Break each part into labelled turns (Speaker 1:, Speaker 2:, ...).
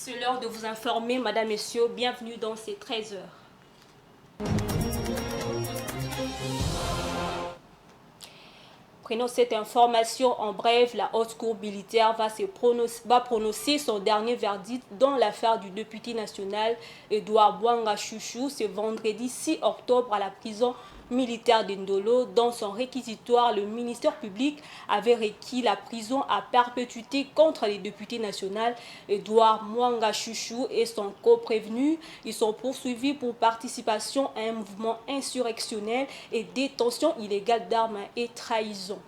Speaker 1: C'est l'heure de vous informer, Madame, Messieurs. Bienvenue dans ces 13 heures. Prenons cette information en bref. La Haute Cour militaire va prononcer son dernier verdict dans l'affaire du député national Edouard Bouanga Chouchou ce vendredi 6 octobre à la prison militaire d'Indolo. Dans son réquisitoire, le ministère public avait requis la prison à perpétuité contre les députés nationaux Edouard Bouanga Chouchou et son co-prévenu. Ils sont poursuivis pour participation à un mouvement insurrectionnel et détention illégale d'armes et trahison.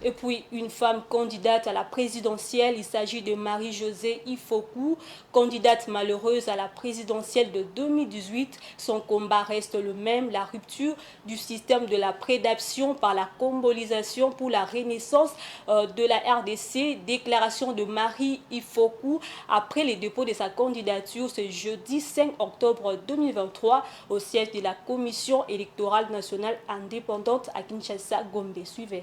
Speaker 1: Et puis, une femme candidate à la présidentielle, il s'agit de Marie-Josée Ifoku, candidate malheureuse à la présidentielle de 2018. Son combat reste le même, la rupture du système de la prédation par la combolisation pour la renaissance de la RDC. Déclaration de Marie Ifoku après les dépôts de sa candidature ce jeudi 5 octobre 2023 au siège de la Commission électorale nationale indépendante à Kinshasa, Gombe. Suivez.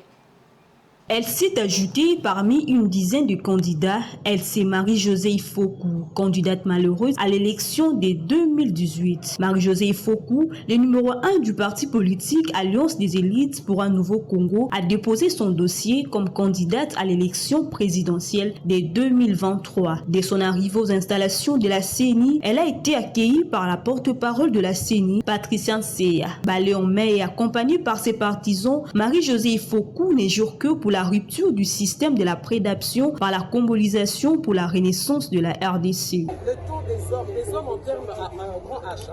Speaker 2: Elle s'est ajoutée parmi une dizaine de candidats. Elle, c'est Marie-Josée Ifoku, candidate malheureuse à l'élection de 2018. Marie-Josée Ifoku, le numéro 1 du parti politique Alliance des élites pour un nouveau Congo, a déposé son dossier comme candidate à l'élection présidentielle de 2023. Dès son arrivée aux installations de la CENI, elle a été accueillie par la porte-parole de la CENI, Patricia Nseya. Balayée en main et accompagnée par ses partisans, Marie-Josée Ifoku n'est jure que pour la rupture du système de la prédation par la combolisation pour la renaissance de la RDC.
Speaker 3: Le temps des hommes en termes à un grand H,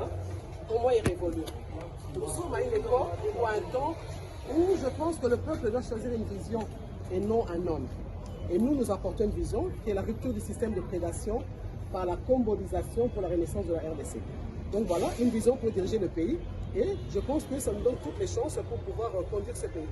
Speaker 3: pour moi, est révolu. Nous sommes à une époque ou à un temps où je pense que le peuple doit choisir une vision et non un homme. Et nous apportons une vision qui est la rupture du système de prédation par la combolisation pour la renaissance de la RDC. Donc voilà, une vision pour diriger le pays. Et je pense que ça nous donne toutes les chances pour pouvoir conduire ce pays.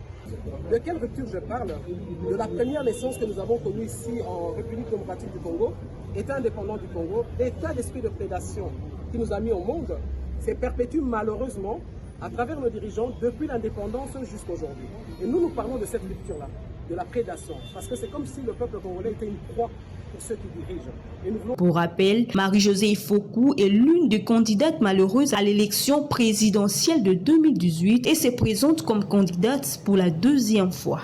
Speaker 3: De quelle rupture je parle? De la première naissance que nous avons connue ici en République démocratique du Congo, État indépendant du Congo, l'état d'esprit de prédation qui nous a mis au monde, s'est perpétué malheureusement à travers nos dirigeants depuis l'indépendance jusqu'à aujourd'hui. Et nous parlons de cette rupture-là, de la prédation, parce que c'est comme si le peuple congolais était une proie pour ceux qui dirigent.
Speaker 2: Pour rappel, Marie-Josée Ifoku est l'une des candidates malheureuses à l'élection présidentielle de 2018 et se présente comme candidate pour la deuxième fois.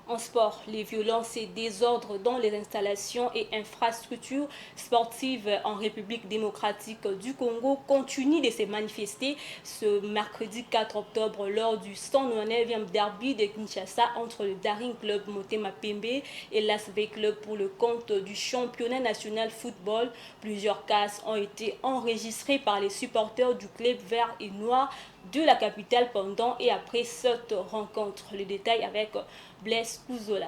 Speaker 1: En sport, les violences et désordres dans les installations et infrastructures sportives en République démocratique du Congo continuent de se manifester ce mercredi 4 octobre lors du 109e derby de Kinshasa entre le Daring Club Motema Pembe et l'ASV Club pour le compte du championnat national football. Plusieurs casses ont été enregistrées par les supporters du club vert et noir de la capitale pendant et après cette rencontre. Le détail avec Blaise Kouzola.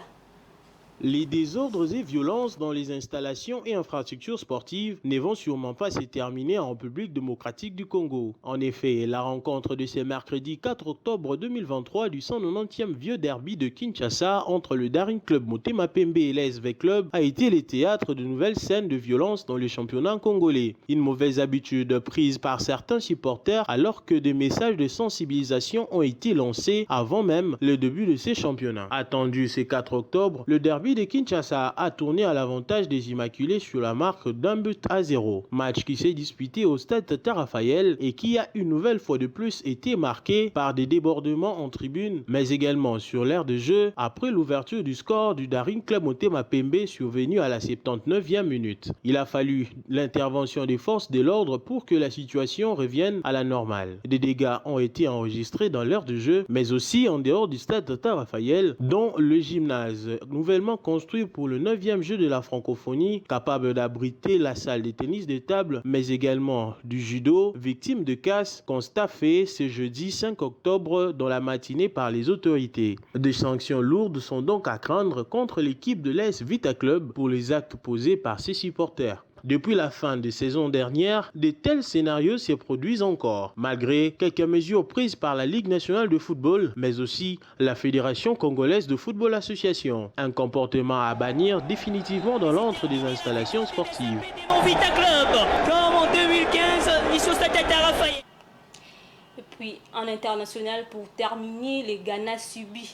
Speaker 4: Les désordres et violences dans les installations et infrastructures sportives ne vont sûrement pas se terminer en République démocratique du Congo. En effet, la rencontre de ce mercredi 4 octobre 2023 du 190e vieux derby de Kinshasa entre le Daring Club Motema Pembe et l'ASV Club a été le théâtre de nouvelles scènes de violence dans le championnat congolais. Une mauvaise habitude prise par certains supporters alors que des messages de sensibilisation ont été lancés avant même le début de ces championnats. Attendu ce 4 octobre, le derby de Kinshasa a tourné à l'avantage des Immaculés sur la marque d'1-0. Match qui s'est disputé au stade Tata Raphaël et qui a une nouvelle fois de plus été marqué par des débordements en tribune, mais également sur l'aire de jeu après l'ouverture du score du Daring Club Motema Pembe survenu à la 79e minute. Il a fallu l'intervention des forces de l'ordre pour que la situation revienne à la normale. Des dégâts ont été enregistrés dans l'aire de jeu, mais aussi en dehors du stade Tata Raphaël, dont le gymnase nouvellement construit pour le 9e jeu de la francophonie, capable d'abriter la salle de tennis de table, mais également du judo, victime de casse, constat fait ce jeudi 5 octobre dans la matinée par les autorités. Des sanctions lourdes sont donc à craindre contre l'équipe de l'AS Vita Club pour les actes posés par ses supporters. Depuis la fin de saison dernière, de tels scénarios se produisent encore, malgré quelques mesures prises par la Ligue nationale de football, mais aussi la Fédération congolaise de football association. Un comportement à bannir définitivement dans l'antre des installations sportives.
Speaker 5: Vita Club, comme en 2015, mission Stade Raphaël.
Speaker 1: Et puis en international, pour terminer, les Ghana subit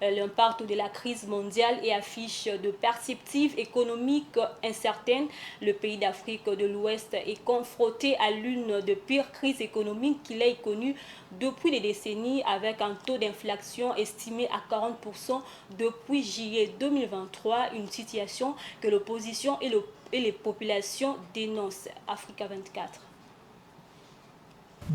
Speaker 1: l'impact de la crise mondiale et affiche de perspectives économiques incertaines. Le pays d'Afrique de l'Ouest est confronté à l'une des pires crises économiques qu'il ait connue depuis des décennies, avec un taux d'inflation estimé à 40% depuis juillet 2023, une situation que l'opposition et les populations dénoncent. Africa 24.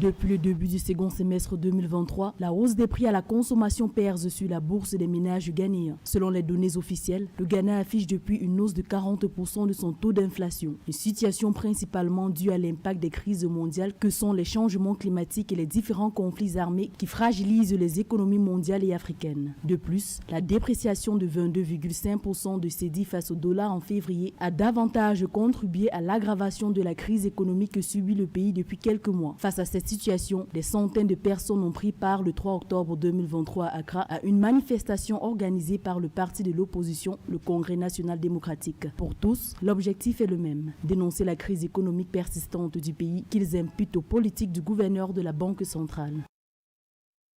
Speaker 6: Depuis le début du second semestre 2023, la hausse des prix à la consommation pèse sur la bourse des ménages ghanéens. Selon les données officielles, le Ghana affiche depuis une hausse de 40% de son taux d'inflation. Une situation principalement due à l'impact des crises mondiales que sont les changements climatiques et les différents conflits armés qui fragilisent les économies mondiales et africaines. De plus, la dépréciation de 22,5% de cédis face au dollar en février a davantage contribué à l'aggravation de la crise économique que subit le pays depuis quelques mois. Face à cette situation, des centaines de personnes ont pris part le 3 octobre 2023 à Accra à une manifestation organisée par le parti de l'opposition, le Congrès national démocratique. Pour tous, l'objectif est le même, dénoncer la crise économique persistante du pays qu'ils imputent aux politiques du gouverneur de la Banque centrale.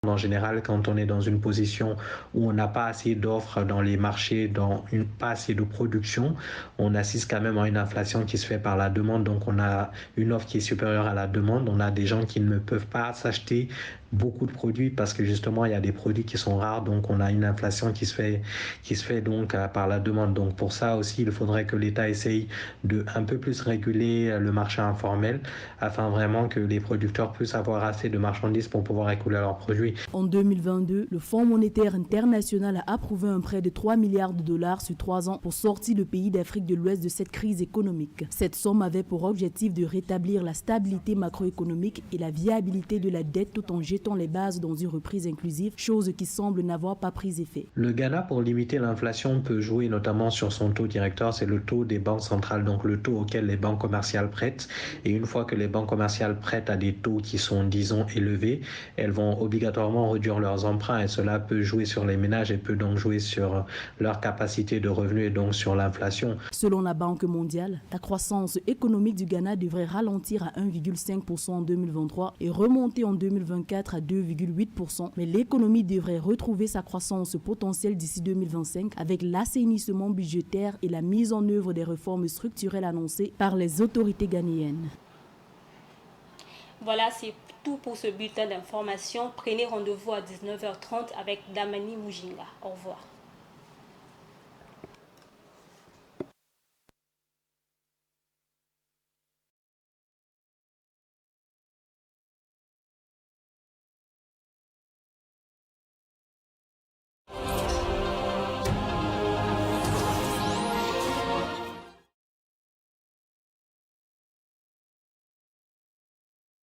Speaker 7: En général, quand on est dans une position où on n'a pas assez d'offres dans les marchés, pas assez de production, on assiste quand même à une inflation qui se fait par la demande. Donc on a une offre qui est supérieure à la demande. On a des gens qui ne peuvent pas s'acheter beaucoup de produits parce que justement il y a des produits qui sont rares, donc on a une inflation qui se fait donc par la demande. Donc pour ça aussi il faudrait que l'État essaye de un peu plus réguler le marché informel afin vraiment que les producteurs puissent avoir assez de marchandises pour pouvoir écouler leurs produits.
Speaker 6: En 2022, le Fonds monétaire international a approuvé un prêt de 3 milliards de dollars sur 3 ans pour sortir le pays d'Afrique de l'Ouest de cette crise économique. Cette somme avait pour objectif de rétablir la stabilité macroéconomique et la viabilité de la dette tout en jetant les bases dans une reprise inclusive, chose qui semble n'avoir pas pris effet.
Speaker 7: Le Ghana, pour limiter l'inflation, peut jouer notamment sur son taux directeur, c'est le taux des banques centrales, donc le taux auquel les banques commerciales prêtent. Et une fois que les banques commerciales prêtent à des taux qui sont, disons, élevés, elles vont obligatoirement réduire leurs emprunts et cela peut jouer sur les ménages et peut donc jouer sur leur capacité de revenus et donc sur l'inflation.
Speaker 6: Selon la Banque mondiale, la croissance économique du Ghana devrait ralentir à 1,5% en 2023 et remonter en 2024 à 2,8%, mais l'économie devrait retrouver sa croissance potentielle d'ici 2025 avec l'assainissement budgétaire et la mise en œuvre des réformes structurelles annoncées par les autorités ghanéennes.
Speaker 1: Voilà, c'est tout pour ce bulletin d'information. Prenez rendez-vous à 19h30 avec Damani Mujinga. Au revoir.